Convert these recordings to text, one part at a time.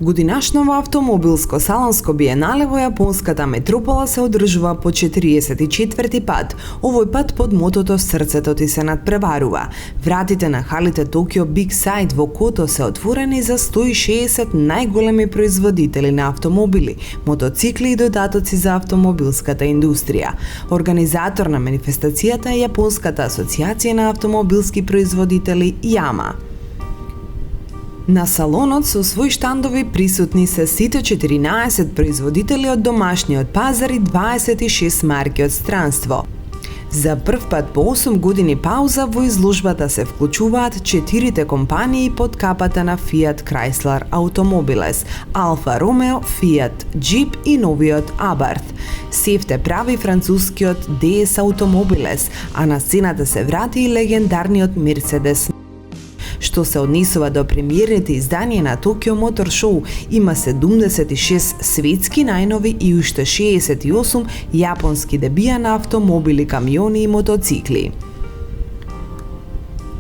Годинашново автомобилско салонско биенале во јапонската метропола се одржува по 44 пат, овој пат под мотото "Срцето ти се надпреварува". Вратите на халите Токио Биг Сайт во Кото се отворени за 160 најголеми производители на автомобили, мотоцикли и додатоци за автомобилската индустрија. Организатор на манифестацијата е Јапонската асоциација на автомобилски производители Јама. На салонот со своји штандови присутни се сите 14 производители од домашниот пазар и 26 марки од странство. За прв пат по 8 години пауза во изложбата се вклучуваат 4 компании под капата на Fiat Chrysler Automobiles, Alfa Romeo, Fiat, Jeep и новиот Abarth. Севте прави францускиот DS Automobiles, а на сцената се врати и легендарниот Mercedes. Што се однесува до премиерните изданија на Tokyo Motor Show, има 76 светски најнови и уште 68 јапонски дебија на автомобили, камиони и мотоцикли.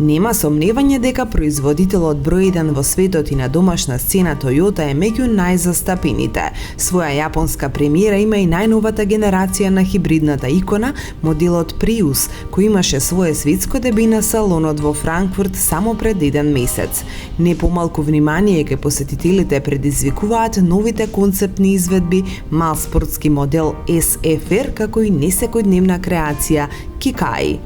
Нема сомневање дека производителот број 1 во светот и на домашна сцена Toyota е меѓу најзастапените. Своја јапонска премиера има и најновата генерација на хибридната икона, моделот Prius, кој имаше свое светско деби на салонот во Франкфурт само пред еден месец. Не помалку внимание кај посетителите предизвикуваат новите концептни изведби, малспортски модел SFR, како и несекојдневна креација Kikai.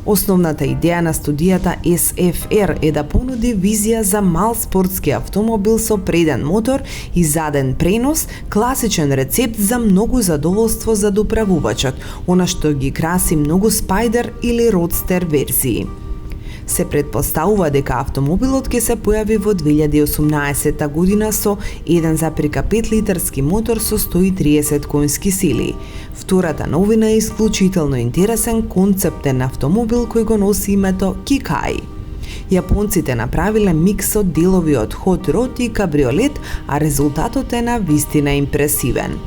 Основната идеја на студијата SFR е да понуди визија за мал спортски автомобил со преден мотор и заден пренос, класичен рецепт за многу задоволство за доправувачот, она што ги краси многу Spider или Roadster верзии. Се предпоставува дека автомобилот ќе се појави во 2018 година со 1,5 литарски мотор со 130 конски сили. Втората новина е исклучително интересен концептен автомобил кој го носи името Kikai. Јапонците направиле микс од делови од hot rod и кабриолет, а резултатот е на вистина импресивен.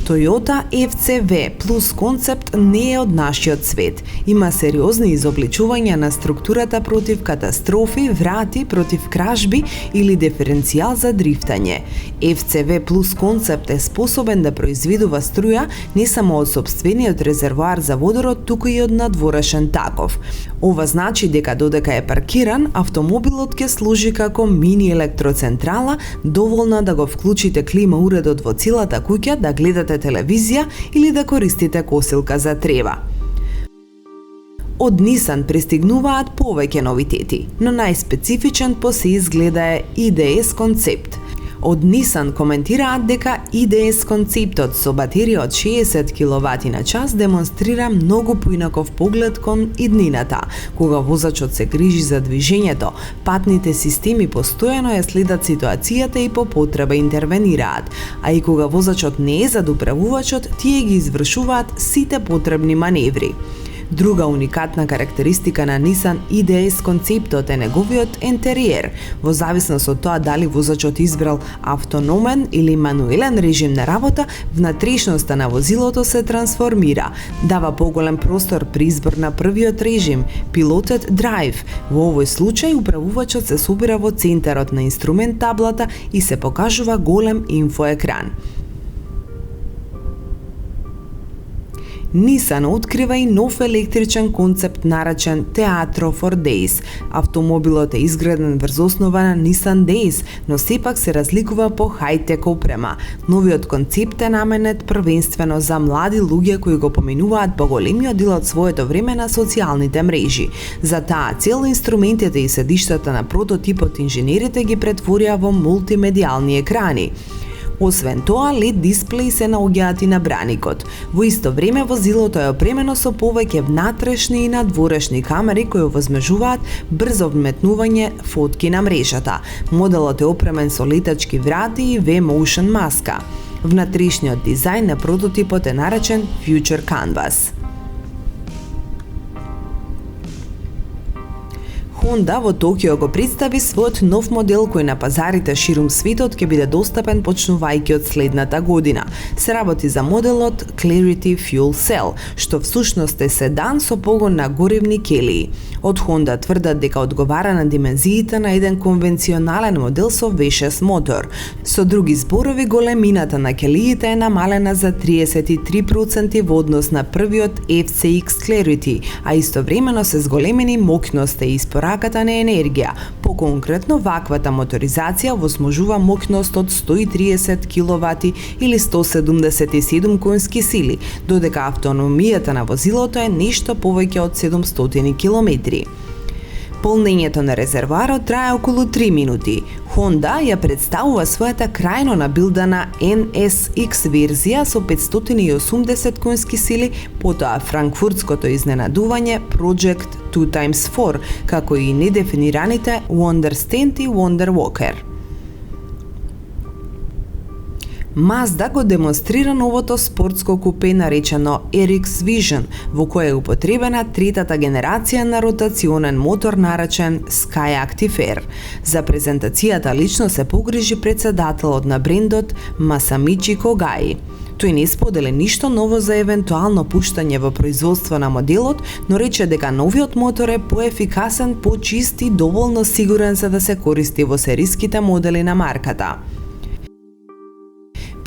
Toyota FCV Plus концепт не е од нашиот свет. Има сериозни изобличувања на структурата против катастрофи, врати против кражби или диференцијал за дрифтање. FCV Plus концепт е способен да произведува струја не само од сопствениот резервоар за водород, туку и од надворешен таков. Ова значи дека додека е паркиран, автомобилот ќе служи како мини електроцентрала, доволна да го вклучите клима уредот во целата куќа, да гледате телевизија или да користите косилка за трева. Од Nissan пристигнуваат повеќе новитети, но најспецифичен по се изгледа е IDS концепт. Од Nissan коментираат дека IDS концептот со батерија од 60 киловати на час демонстрира многу поинаков поглед кон иднината, кога возачот се грижи за движењето, патните системи постојано ја следат ситуацијата и по потреба интервенираат, а и кога возачот не е за доправувачот, тие ги извршуваат сите потребни маневри. Друга уникатна карактеристика на Nissan IDS концептот е неговиот ентериер. Во зависност од тоа дали возачот избрал автономен или мануелен режим на работа, внатрешноста на возилото се трансформира. Дава поголем простор при избор на првиот режим, Piloted Drive. Во овој случај управувачот се собира во центарот на инструмент таблата и се покажува голем инфоекран. Nissan открива и нов електричен концепт наречен Teatro for Days. Автомобилот е изграден врз основа на Nissan Days, но сепак се разликува по хајтек опрема. Новиот концепт е наменет првенствено за млади луѓе кои го поминуваат поголемиот дел од своето време на социјалните мрежи. За таа цел инструментите и седиштата на прототипот инженерите ги претворија во мултимедијални екрани. Освен тоа, LED дисплеи се наоѓаат и на браникот. Во исто време, возилото е опремено со повеќе внатрешни и надворешни камери кои овозможуваат брзо вметнување фотки на мрежата. Моделот е опремен со летачки врати и V-Motion маска. Внатрешниот дизајн на прототипот е наречен Future Canvas. Honda во Токио го представи својот нов модел кој на пазарите ширум светот ќе биде достапен почнувајќи од следната година. Се работи за моделот Clarity Fuel Cell, што всушност е седан со погон на горивни келии. Од Honda тврдат дека одговара на димензиите на еден конвенционален модел со V6 мотор. Со други зборови, големината на келиите е намалена за 33% во однос на првиот FCX Clarity, а истовремено се зголемени моќноста и испораката на енергија. По-конкретно, ваквата моторизација возможува моќност од 130 киловати или 177 конски сили, додека автономијата на возилото е нешто повеќе од 700 километри. Полнењето на резервоарот трае околу 3 минути. Honda ја представува својата крајно набилдана NSX верзија со 580 конски сили, потоа франкфуртското изненадување Project 2x4, како и недефинираните Wonderstand и Wonderwalker. Mazda го демонстрира новото спортско купе наречено RX Vision, во кое е употребена третата генерација на ротационен мотор наречен Skyactiv Air. За презентацијата лично се погрижи претседателот на брендот Масамичи Когаи. Тој не сподели ништо ново за евентуално пуштање во производство на моделот, но рече дека новиот мотор е поефикасен, почист и доволно сигурен за да се користи во сериските модели на марката.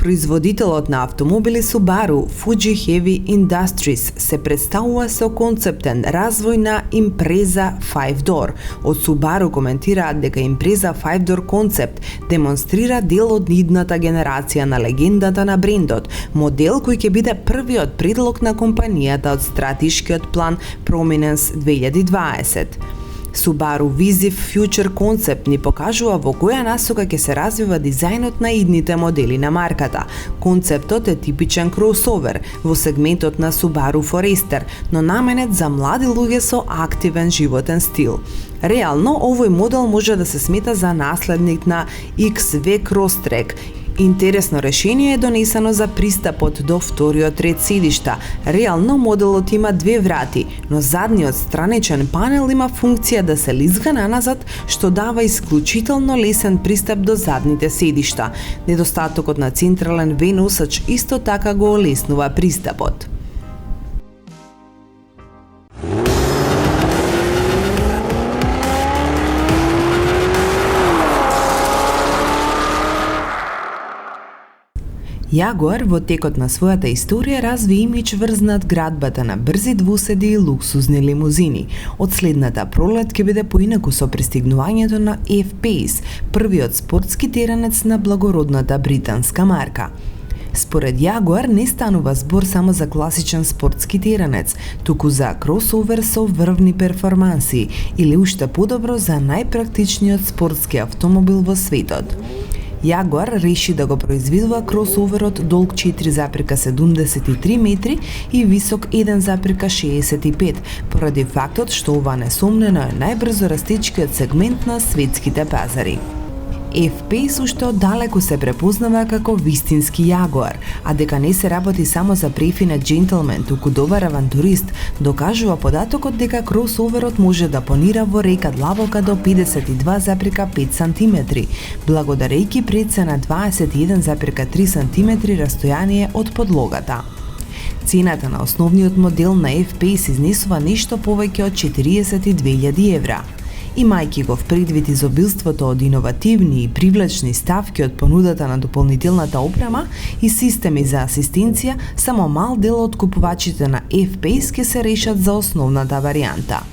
Производителот на автомобили Subaru, Fuji Heavy Industries, се представува со концептен развој на Impreza 5-door. Од Subaru коментираат дека Impreza 5-door концепт демонстрира дел од идната генерација на легендата на брендот, модел кој ќе биде првиот предлог на компанијата од стратешкиот план Prominence 2020. Subaru Visive Future Concept ни покажува во која насока ќе се развива дизајнот на идните модели на марката. Концептот е типичен кросовер во сегментот на Subaru Forester, но наменет за млади луѓе со активен животен стил. Реално, овој модел може да се смета за наследник на XV Crosstrek. Интересно решение е донесено за пристапот до вториот ред седишта. Реално моделот има две врати, но задниот страничен панел има функција да се лизга наназад, што дава исклучително лесен пристап до задните седишта. Недостатокот на централен V-носач исто така го олеснува пристапот. Jaguar во текот на својата историја разви имидж врз надградбата на брзи двуседи и луксузни лимузини. Од следната пролет ќе биде поинаку со пристигнувањето на F-Pace, првиот спортски теранец на благородната британска марка. Според Jaguar не станува збор само за класичен спортски теранец, туку за кросовер со врвни перформанси или уште подобро за најпрактичниот спортски автомобил во светот. Jaguar реши да го произведува кросоверот долг 4,73 метри и висок 1,65, поради фактот што ова несомнено е најбрзо растечкиот сегмент на светските пазари. F-Pace уште оддалеку се препознава како вистински Jaguar, а дека не се работи само за префинет джентълмен, туку добар авантурист, докажува податокот дека кросоверот може да понира во река длабока до 52,5 см, благодарејќи прецена 21,3 см растојание од подлогата. Цената на основниот модел на F-Pace изнесува нешто повеќе од 42.000 евра. Имајќи го в предвид изобилството од иновативни и привлечни ставки од понудата на дополнителната опрема и системи за асистенција, само мал дел од купувачите на F-Pace ќе се решат за основната варијанта.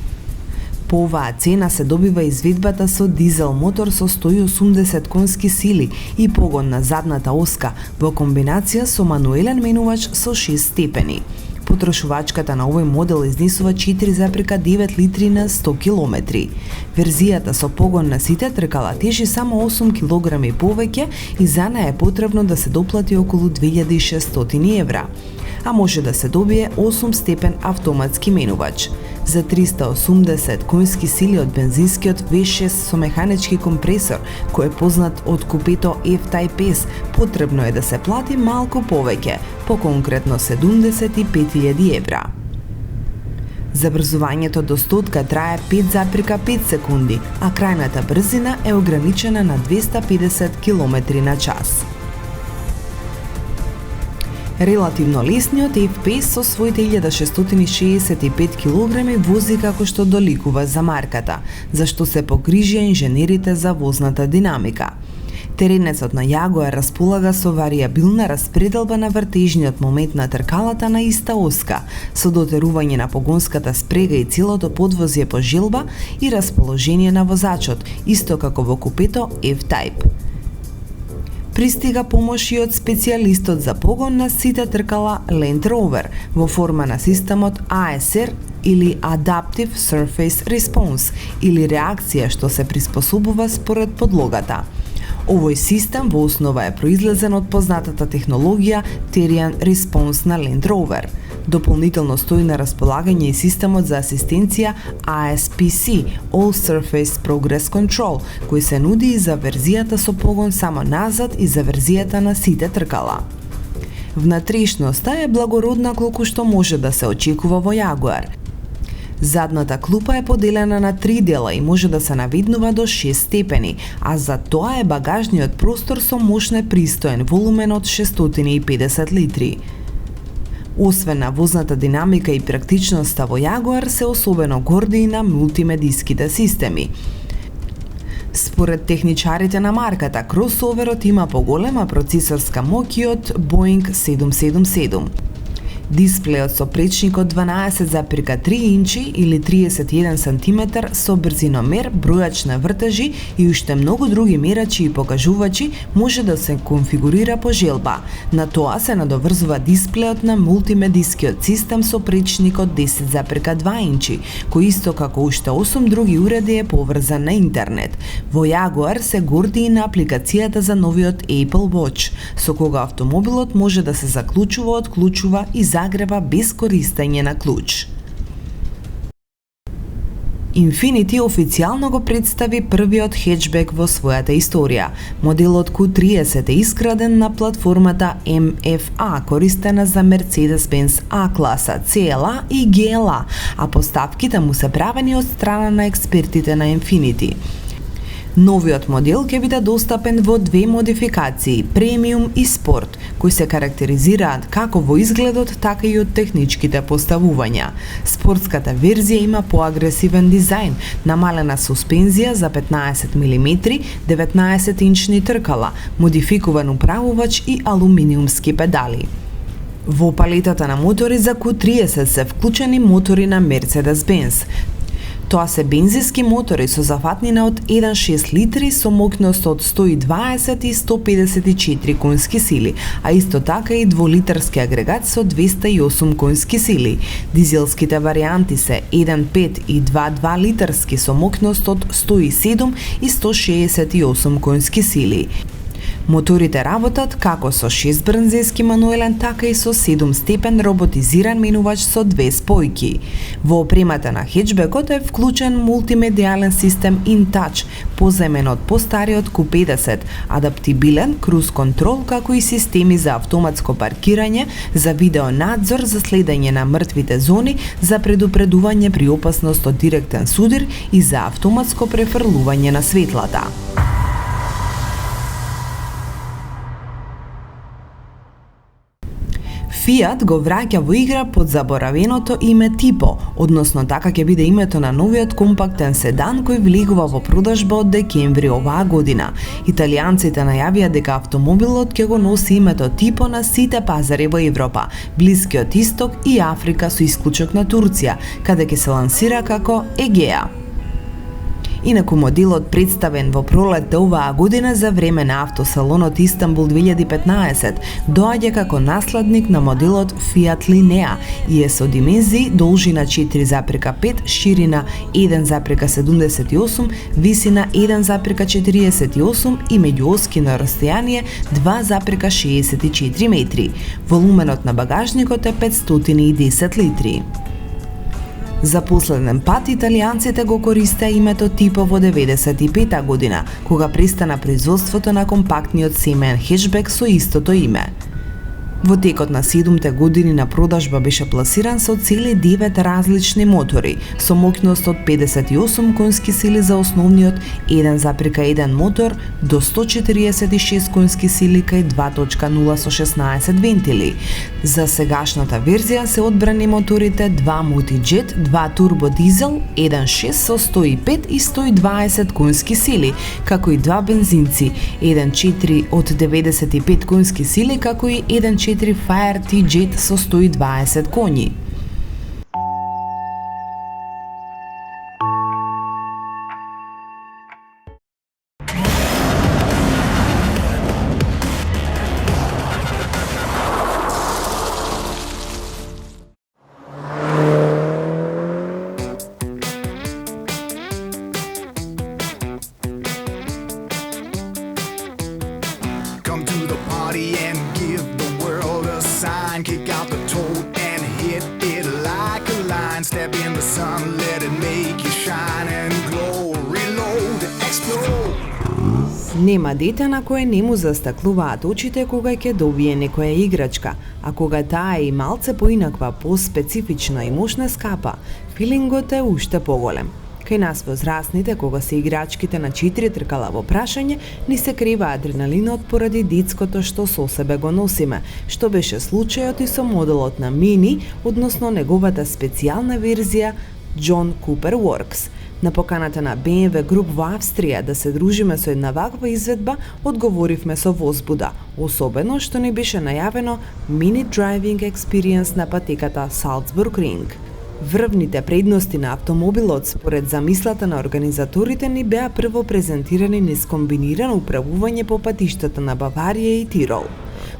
По оваа цена се добива изведбата со дизел мотор со 180 конски сили и погон на задната оска во комбинација со мануелен менувач со 6 степени. Потрошувачката на овој модел изнесува 4,9 литри на 100 километри. Верзијата со погон на сите тркала тежи само 8 килограми повеќе и за неа е потребно да се доплати околу 2600 евра, а може да се добие 8 степен автоматски менувач. За 380 конски сили од бензинскиот V6 со механички компресор, кој е познат од купето F-Type S, потребно е да се плати малку повеќе, по конкретно 75.000 евра. Забрзувањето до 100 трае 5,5 секунди, а крајната брзина е ограничена на 250 км на час. Релативно лесниот F-Pace со своите 1665 кг вози како што доликува за марката, зашто се погрижија инженерите за возната динамика. Теренецот на Јагуар располага со варијабилна распределба на вртежниот момент на тркалата на иста оска, со дотерување на погонската спрега и целото подвозје по желба и расположение на возачот, исто како во купето F-Type. Пристига помош и од специјалистот за погон на сите тркала Land Rover во форма на системот ASR или Adaptive Surface Response или реакција што се приспособува според подлогата. Овој систем во основа е произлезен од познатата технологија Terrain Response на Land Rover. Дополнително стои на располагање и системот за асистенција ASPC All Surface Progress Control, кој се нуди и за верзијата со погон само назад и за верзијата на сите тркала. Внатрешноста е благородна колку што може да се очекува во Јагуар. Задната клупа е поделена на 3 дела и може да се наведнува до 6 степени, а за тоа е багажниот простор со мощне пристоен волумен од 650 литри. Освен на возната динамика и практичноста во Јагуар се особено горди и на мултимедиските системи. Според техничарите на марката, кросоверот има поголема процесорска моќ од Boeing 777. Дисплејот со пречник од 12,3 инчи или 31 см со брзиномер, бројач на вртежи и уште многу други мерачи и покажувачи може да се конфигурира по желба. На тоа се надоврзува дисплејот на мултимедискиот систем со пречник од 10,2 инчи, кој исто како уште 8 други уреди е поврзан на интернет. Во Јагуар се горди и на апликацијата за новиот Apple Watch, со кога автомобилот може да се заклучува, отклучува и загрева без користење на клуч. Infiniti официјално го представи првиот хетчбек во својата историја. Моделот Q30 е искраден на платформата MFA, користена за Mercedes-Benz A-класа, CLA и GLA, а поставките му се правени од страна на експертите на Infiniti. Новиот модел ќе биде достапен во 2 модификации, премиум и спорт, кои се карактеризираат како во изгледот, така и од техничките поставувања. Спортската верзија има поагресивен дизајн, намалена суспензија за 15 мм, 19-инчни тркала, модификуван управувач и алуминиумски педали. Во палетата на мотори за Q30 се вклучени мотори на Mercedes-Benz. Тоа се бензински мотори со зафатнина од 1,6 литри со моќност од 120 и 154 конски сили, а исто така и дволитарски агрегат со 208 конски сили. Дизелските варијанти се 1,5 и 2,2 литарски со моќност од 107 и 168 конски сили. Моторите работат како со 6 бензински мануелен, така и со 7-степен роботизиран менувач со 2 спојки. Во опремата на хетчбекот е вклучен мултимедијален систем InTouch, позаемен од постариот Q50, адаптибилен круз контрол, како и системи за автоматско паркирање, за видеонадзор, за следење на мртвите зони, за предупредување при опасност од директен судир и за автоматско префрлување на светлата. Fiat го враќа во игра под заборавеното име Tipo, односно така ќе биде името на новиот компактен седан кој влегува во продажба од декември оваа година. Италијанците најавија дека автомобилот ќе го носи името Tipo на сите пазари во Европа, Блискиот Исток и Африка со исклучок на Турција, каде ќе се лансира како Egea. Инаку моделот представен во пролетта оваа година за време на автосалонот Истанбул 2015 доаѓа како наследник на моделот Fiat Linea и е со димензии должина 4,5, ширина 1,78, висина 1,48 и меѓуоскино расстојание 2,64 метри. Волуменот на багажникот е 510 литри. За последен пат италијанците го користеа името Tipo во 95 година, кога престана производството на компактниот семеен хетчбек со истото име. Во текот на 7 години на продажба беше пласиран со цели 9 различни мотори, со моќност од 58 конски сили за основниот 1,1 мотор до 146 конски сили кај 2.0 со 16 вентили. За сегашната верзија се одбрани моторите 2 Multijet, 2 турбо дизел, 1.6 со 105 и 120 конски сили, како и 2 бензинци, 1.4 од 95 конски сили, како и 1.4 Fire T-Jet со 120 коњи. Come to the party and give the world a sign. Kick out the toad and hit it like a line. Step in the sun, let it make you shine and glow. Reload, explode. Нема дете на кое не му застаклуваат очите кога ќе добие некоја играчка, а кога таа е и малце поинаква, по-специфична и мощна скапа, филингот е уште поголем. Кај нас возрастните, кога се играчките на 4 тркала во прашање, ни се крива адреналинот поради детското што со себе го носиме, што беше случајот и со моделот на Mini, односно неговата специјална верзија John Cooper Works. На поканата на BMW Group во Австрија да се дружиме со една ваква изведба, одговоривме со возбуда, особено што ни беше најавено Mini Driving Experience на патеката Salzburg Ring. Врвните предности на автомобилот според замислата на организаторите ни беа прво презентирани низ комбинирано управување по патиштата на Баварија и Тирол.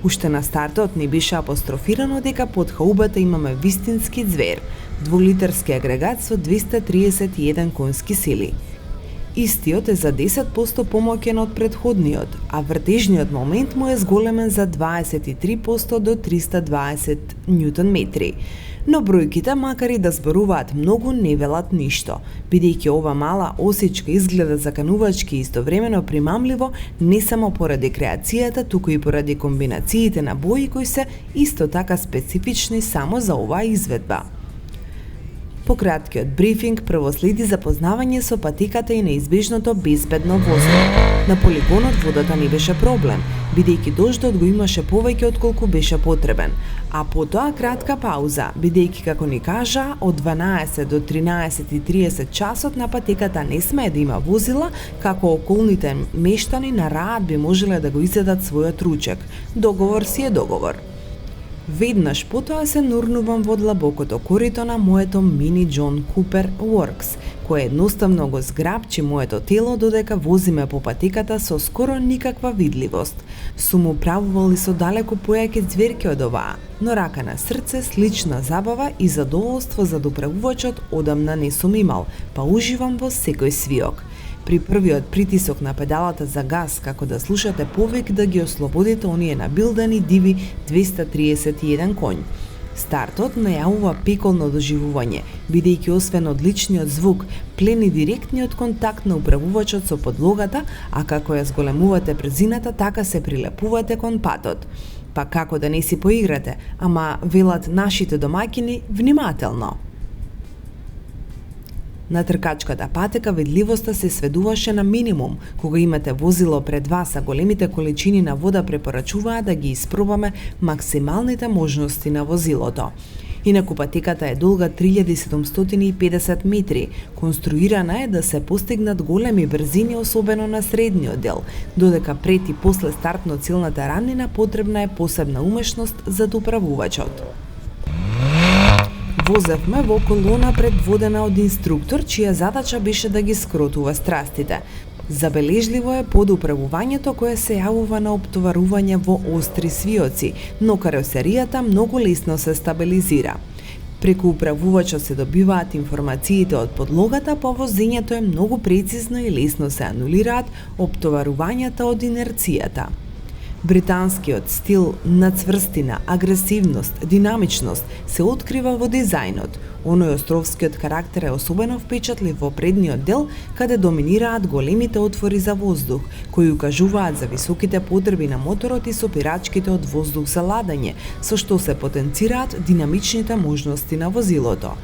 Уште на стартот ни беше апострофирано дека под хаубата имаме вистински звер, дволитерски агрегат со 231 конски сили. Истиот е за 10% помоќен од претходниот, а вртежниот момент му е зголемен за 23% до 320 Нм. Но бројките, макар и да зборуваат многу, не велат ништо, бидејќи ова мала осечка изгледа заканувачки и истовремено примамливо не само поради креацијата, туку и поради комбинациите на бои кои се исто така специфични само за оваа изведба. По краткиот брифинг прво следи запознавање со патеката и неизбежното безбедно возење. На полигонот водата не беше проблем, бидејќи дождот го имаше повеќе отколку беше потребен, а потоа кратка пауза, бидејќи како ни кажа, од 12 до 13:30 часот на патеката не смее да има возила, како околните мештани на раат би можеле да го изедат својот ручек. Договор си е договор. Веднаш потоа се нурнувам во длабокото корито на моето Mini John Cooper Works, кое едноставно го зграбчи моето тело додека возиме по патеката со скоро никаква видливост. Сум управувал и со далеку појаки зверки од оваа, но рака на срце, слична забава и задоволство за управувачот одамна не сум имал, па уживам во секој свиок. При првиот притисок на педалата за газ, како да слушате повик да ги ослободите оние набилдани диви 231 конј. Стартот најавува пеколно доживување, бидејќи освен одличниот звук, плени директниот контакт на управувачот со подлогата, а како ја зголемувате брзината, така се прилепувате кон патот. Па како да не си поиграте, ама велат нашите домаќини внимателно. На тркачката патека видливоста се сведуваше на минимум, кога имате возило пред вас, а големите количини на вода препорачуваат да ги испробаме максималните можности на возилото. Инаку патеката е долга 3750 метри, конструирана е да се постигнат големи брзини, особено на средниот дел, додека пред и после стартно целната рамнина потребна е посебна умешност за управувачот. Возевме во колона предводена од инструктор, чија задача беше да ги скротува страстите. Забележливо е подуправувањето кое се јавува на оптоварување во остри свиоци, но каросеријата многу лесно се стабилизира. Преку управувачот се добиваат информациите од подлогата, па возењето е многу прецизно и лесно се анулираат оптоварувањата од инерцијата. Британскиот стил на цврстина, агресивност, динамичност се открива во дизајнот. Оној островскиот карактер е особено впечатлив во предниот дел, каде доминираат големите отвори за воздух, кои укажуваат за високите потреби на моторот и сопирачките од воздух за ладење, со што се потенцираат динамичните можности на возилото.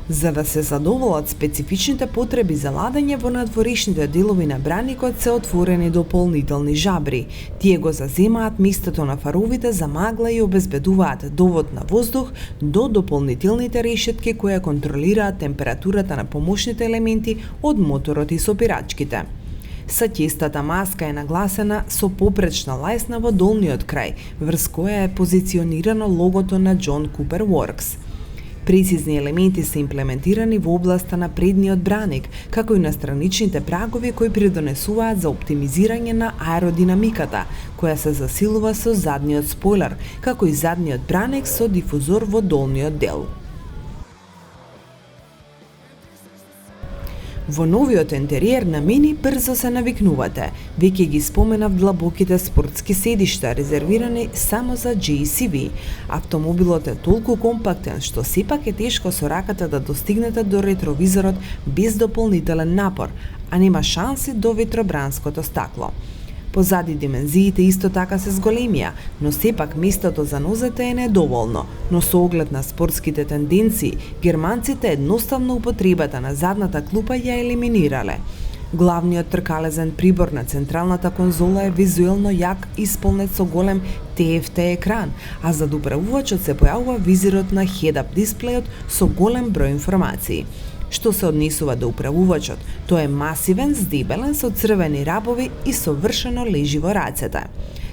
За да се задоволат специфичните потреби за ладење во надворешните делови на браникот се отворени дополнителни жабри. Тие го заземаат местото на фаровите за магла и обезбедуваат довод на воздух до дополнителните решетки кои контролираат температурата на помошните елементи од моторот и сопирачките. Саќестата маска е нагласена со попречна лајсна во долниот крај, врз која е позиционирано логото на John Cooper Works. Прецизни елементи се имплементирани во областа на предниот браник, како и на страничните прагови кои придонесуваат за оптимизирање на аеродинамиката, која се засилува со задниот спойлер, како и задниот браник со дифузор во долниот дел. Во новиот интериер на Мини брзо се навикнувате. Веќе ги споменав длабоките спортски седишта, резервирани само за JCV. Автомобилот е толку компактен, што сепак е тешко со раката да достигнете до ретровизорот без дополнителен напор, а нема шанси до ветробранското стакло. Позади димензиите исто така се зголемија, но сепак местото за нозете е недоволно, но со оглед на спортските тенденции, германците едноставно употребата на задната клупа ја елиминирале. Главниот тркалезен прибор на централната конзола е визуелно јак исполнет со голем TFT екран, а зад управувачот се појавува визирот на head-up дисплејот со голем број информации. Што се однесува до управувачот, тој е масивен, здебелен со црвени рабови и совршено лежи во рацете.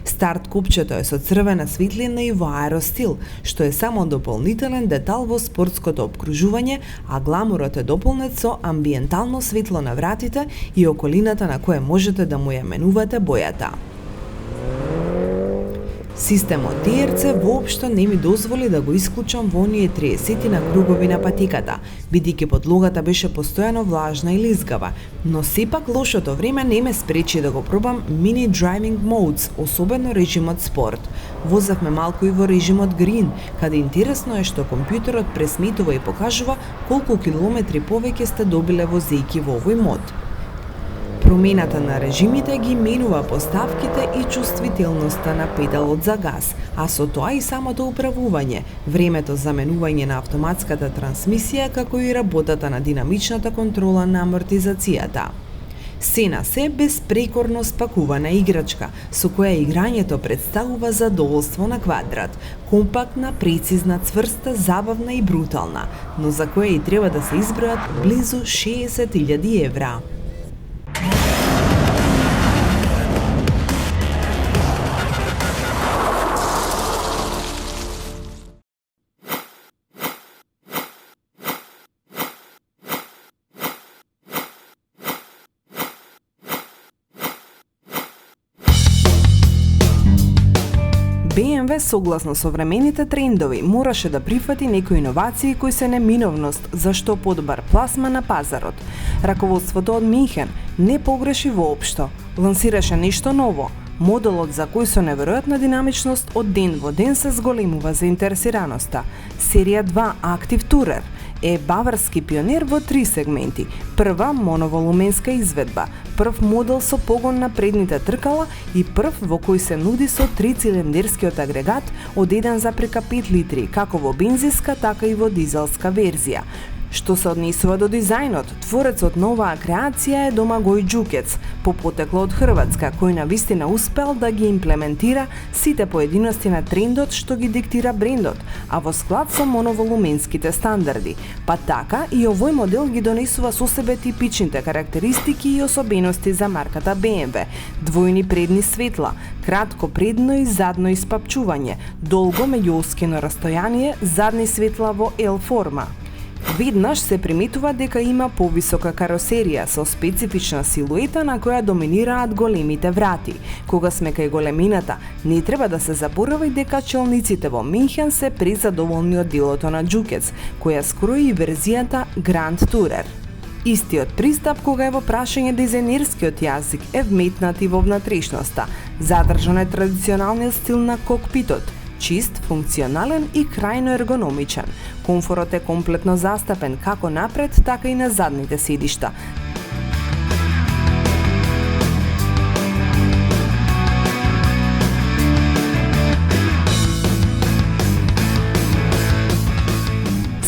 Старт копчето е со црвена светлина и во аеростил, што е само дополнителен детал во спортското обкружување, а гламурот е дополнет со амбиентално светло на вратите и околината на кое можете да му ја менувате бојата. Системот DRC воопшто не ми дозволи да го исклучам во оние 30 на кругови на патиката, бидејќи подлогата беше постојано влажна и лизгава, но сепак лошото време не ме спречи да го пробам Mini Driving Modes, особено режимот спорт. Возевме малку и во режимот Green, каде интересно е што компјутерот пресметува и покажува колку километри повеќе сте добиле возејќи во овој мод. Промената на режимите ги менува поставките и чувствителноста на педалот за газ, а со тоа и самото управување, времето за менување на автоматската трансмисија, како и работата на динамичната контрола на амортизацијата. Се на се безпрекорно спакувана играчка, со која играњето представува задоволство на квадрат, компактна, прецизна, цврста, забавна и брутална, но за која и треба да се избројат близу 60.000 евра. BMW, согласно современите трендови, мораше да прифати некои иновации кои се неминовност за што подобар пласма на пазарот. Раководството од Минхен не погреши воопшто. Лансираше нешто ново. Моделот за кој со неверојатна динамичност од ден во ден се зголемува заинтересираноста. Серија 2 Active Tourer е баварски пионер во 3 сегменти. Прва моноволуменска изведба, прв модел со погон на предните тркала и прв во кој се нуди со 3-цилиндерскиот агрегат од 1,5 литри, како во бензинска, така и во дизелска верзија. Што се однесува до дизајнот, творецот на оваа креација е Домагој Џукец, по потекло од Хрватска, кој навистина успел да ги имплементира сите поединости на трендот што ги диктира брендот, а во склад со моноволуменските стандарди. Па така и овој модел ги донесува со себе типичните карактеристики и особености за марката BMW: двојни предни светла, кратко предно и задно испапчување, долго меѓуоскино растојание, задни светла во L форма. Веднаш се приметува дека има повисока каросерија со специфична силуета на која доминираат големите врати. Кога сме кај големината, не треба да се заборави дека челниците во Минхен се презадоволни од делото на Џукец, која скрои и верзијата Grand Tourer. Истиот пристап кога е во прашање дизајнерскиот јазик е вметнат и во внатрешноста. Задржан е традиционалниот стил на кокпитот, чист, функционален и крајно ергономичен. Комфорот е комплетно застапен како напред, така и на задните седишта.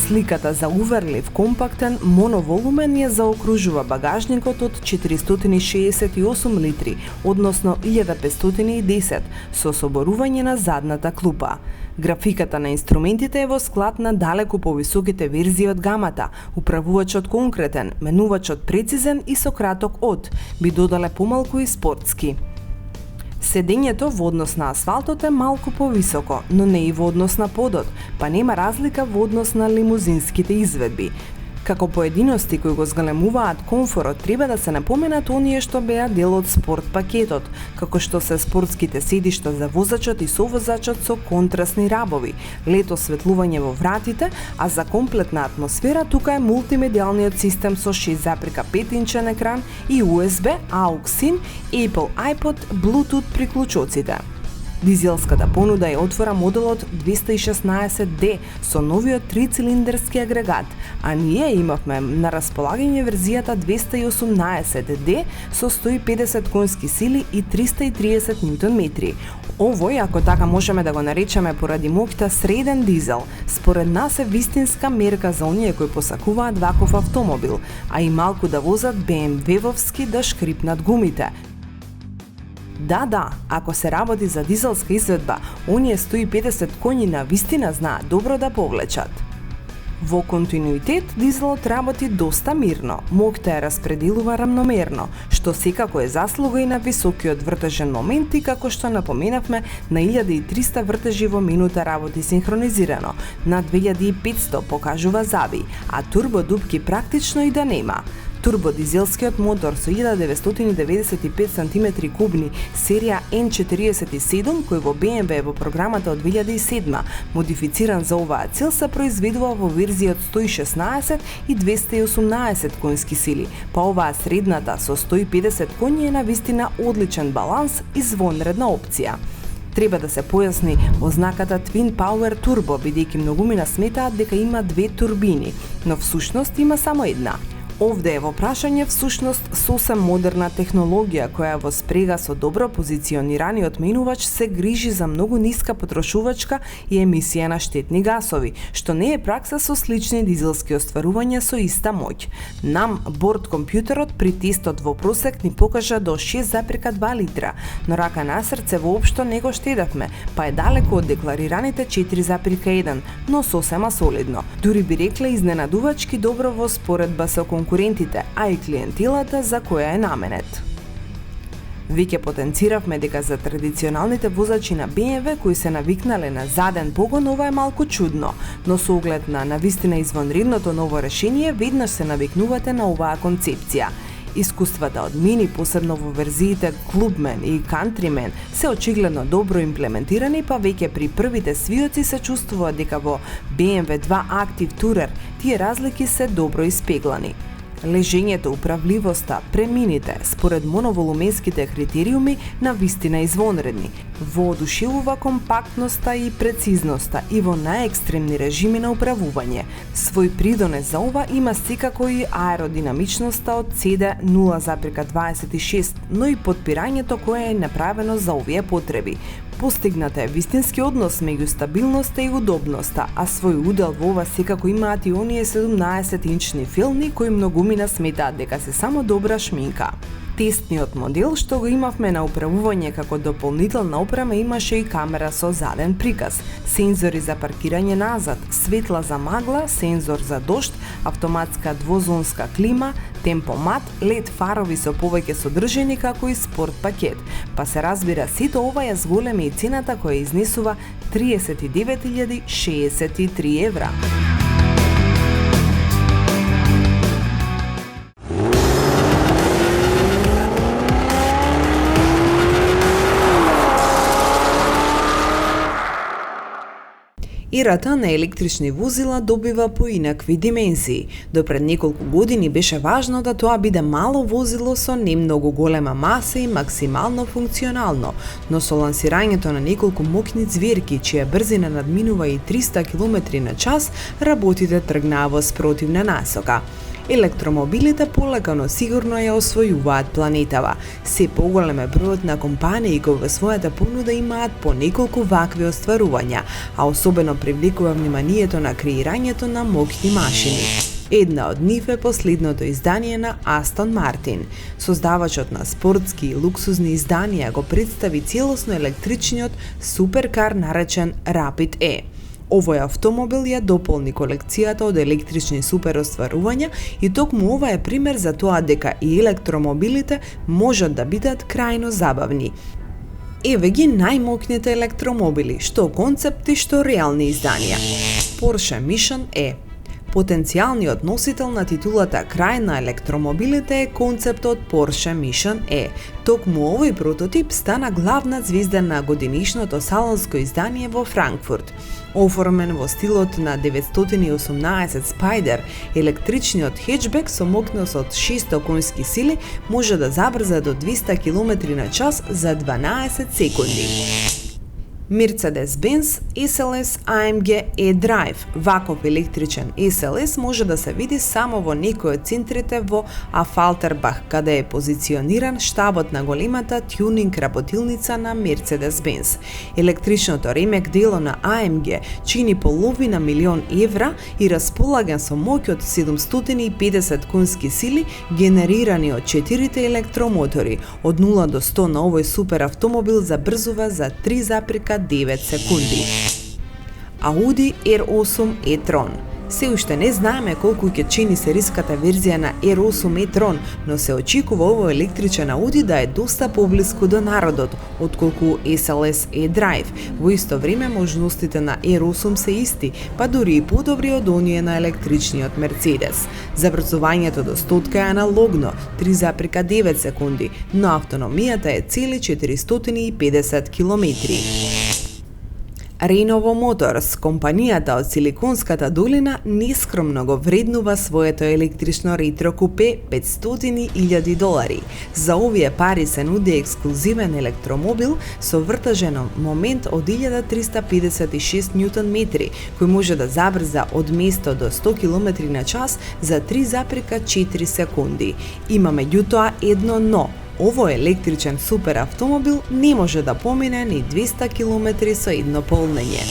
Сликата за уверлив, компактен, моноволумен ја заокружува багажникот од 468 литри, односно 1510, со соборување на задната клупа. Графиката на инструментите е во склад на далеку повисоките верзии од гамата, управувачот конкретен, менувачот прецизен и со краток од, би додале помалку и спортски. Седењето во однос на асфалтот е малку повисоко, но не и во однос на подот, па нема разлика во однос на лимузинските изведби. Како поединости кои го зголемуваат комфорот, треба да се напоменат оние што беа дел од спорт пакетот, како што се спортските седишта за возачот и совозачот со контрасни рабови, лед осветлување во вратите, а за комплетна атмосфера тука е мултимедијалниот систем со 6,5 инчен екран и USB, AUX-in, Apple iPod, Bluetooth приклучоците. Дизелската понуда ја отвора моделот 216D со новиот 3-цилиндерски агрегат, а ние имавме на располагање верзијата 218D со 150 конски сили и 330 Нм. Овој, ако така можеме да го наречеме поради моќта, среден дизел, според нас е вистинска мерка за оние кои посакуваат ваков автомобил, а и малку да возат BMW-овски да шкрипнат гумите. Да, ако се работи за дизелска изведба, оние 150 коњи на вистина знаат добро да повлечат. Во континуитет, дизелот работи доста мирно, моќта ја распределува рамномерно, што секако е заслуга и на високиот вртежен момент и како што напоменавме, на 1300 вртежи во минута работи синхронизирано, на 2500 покажува заби, а турбодупки практично и да нема. Турбодизелскиот мотор со 1995 см кубни серија N47, кој во BMW во програмата од 2007, модифициран за оваа цел, се произведува во верзија од 116 и 218 конски сили, па оваа средната со 150 коњи е навистина одличен баланс и звонредна опција. Треба да се појасни ознаката Twin Power Turbo, бидејќи многумина сметаат дека има две турбини, но всушност има само една. Овде е во прашање всушност сосем модерна технологија која во спрега со добро позиционираниот менувач се грижи за многу ниска потрошувачка и емисија на штетни гасови, што не е пракса со слични дизелски остварувања со иста моќ. Нам борд компјутерот при тестот во просек ни покажа до 6,2 литра, но рака на срце воопшто не го штедавме, па е далеку од декларираните 4,1, но сосема солидно. Дури би рекле изненадувачки добро во споредба со конкурентите, а и клиентилата за која е наменет. Веќе потенциравме дека за традиционалните возачи на BMW кои се навикнале на заден погон, ова е малку чудно, но со оглед на навистина извонредното ново решение, веднаш се навикнувате на оваа концепција. Искуствата од Mini, посебно во верзиите Clubman и Countryman, се очигледно добро имплементирани, па веќе при првите свиоци се чувствува дека во BMW 2 Active Tourer тие разлики се добро испеглани. Лежењето, управливоста, премините, според моноволуменските критериуми, на вистина извонредни. Воодушевува компактноста и прецизноста и во најекстремни режими на управување. Свој придонес за ова има секако и аеродинамичноста од CD 0,26, но и подпирањето кое е направено за овие потреби. Постигната е вистински однос меѓу стабилноста и удобноста, а свој удел во ова секако имаат и оние 17-инчни филми кои многумина сметаат дека се само добра шминка. Тестниот модел што го имавме на управување како дополнителна опрема имаше и камера со заден приказ, сензори за паркирање назад, светла за магла, сензор за дожд, автоматска двозонска клима, темпомат, LED фарови со повеќе содржини како и спорт пакет. Па се разбира, сето ова ја зголеми и цената која изнесува 39.063 евра. Ерата на електрични возила добива поинакви димензии. До пред неколку години беше важно да тоа биде мало возило со не многу голема маса и максимално функционално, но со лансирањето на неколку моќни ѕвирки, чија брзина надминува и 300 км на час, работите тргнаа во спротивна насока. Електромобилите полека но сигурно ја освојуваат планетава. Се поголем е бројот на компании кои во својата понуда имаат по неколку вакви остварувања, а особено привлекува вниманието на креирањето на моќни машини. Една од нив е последното издание на Астон Мартин. Создавачот на спортски и луксузни изданија го представи целосно електричниот суперкар наречен Rapid E. Овој автомобил ја дополни колекцијата од електрични суперостварувања и токму ова е пример за тоа дека и електромобилите можат да бидат крајно забавни. Еве ги најмоќните електромобили, што концепти, што реални изданија. Porsche Mission E. Потенцијалниот носител на титулата крај на електромобилите е концептот Porsche Mission E. Токму овој прототип стана главна звезда на годинишното салонско издание во Франкфурт. Оформен во стилот на 918 Spider, електричниот хетчбек со моќност од 600 конски сили може да забрза до 200 км на час за 12 секунди. Mercedes-Benz SLS AMG E-Drive. Ваков електричен SLS може да се види само во некој од центрите во Афалтербах, каде е позициониран штабот на големата тюнинг работилница на Mercedes-Benz. Електричното ремек дело на AMG чини половина милион евра и располага со моќ од 750 конски сили генерирани од 4 електромотори. Од 0 до 100 на овој супер автомобил забрзува за 3,9 секунди. Audi R8 e-tron. Се уште не знаеме колку ќе чини сериската верзија на R8 e-tron, но се очекува овој електричен Audi да е доста поблиску до народот, отколку SLS e-Drive. Во исто време можностите на R8 се исти, па дури и подобри од оние на електричниот Mercedes. Забрзувањето до 100 е аналогно, 3,9 секунди, но автономијата е цели 450 километри. Renovo Motors, компанијата од Силиконската долина, нескромно го вреднува своето електрично ретро купе $500,000. За овие пари се нуди ексклузивен електромобил со вртежен момент од 1356 Нм, кој може да забрза од место до 100 км на час за 3,4 секунди. Има меѓутоа едно но. Овој електричен супер автомобил не може да помине ни 200 км со едно полнење.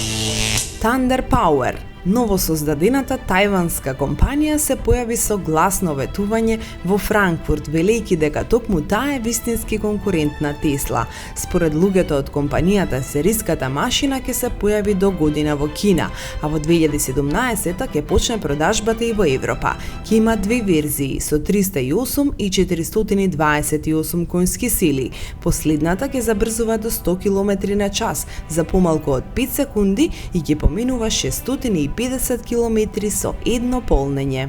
Thunder Power. Новосоздадената тајванска компанија се појави со гласно ветување во Франкфурт, велејќи дека токму таа е вистински конкурент на Тесла. Според луѓето од компанијата, сериската машина ќе се појави до година во Кина, а во 2017 ќе почне продажбата и во Европа. Ќе има две верзии со 308 и 428 конски сили. Последната ќе забрзува до 100 км на час за помалку од 5 секунди и ќе поминува 650 км со едно полнење.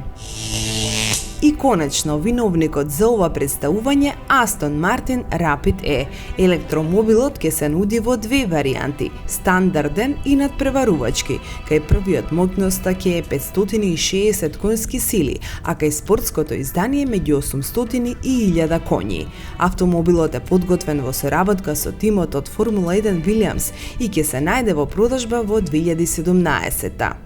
И конечно, виновникот за ова представување Астон Мартин Rapid E. Електромобилот ќе се нуди во две варијанти, стандарден и надпреварувачки. Кај првиот моќноста ќе е 560 конски сили, а кај спортското издание меѓу 800 и 1000 коњи. Автомобилот е подготвен во соработка со тимот од Формула 1 Williams и ќе се најде во продажба во 2017.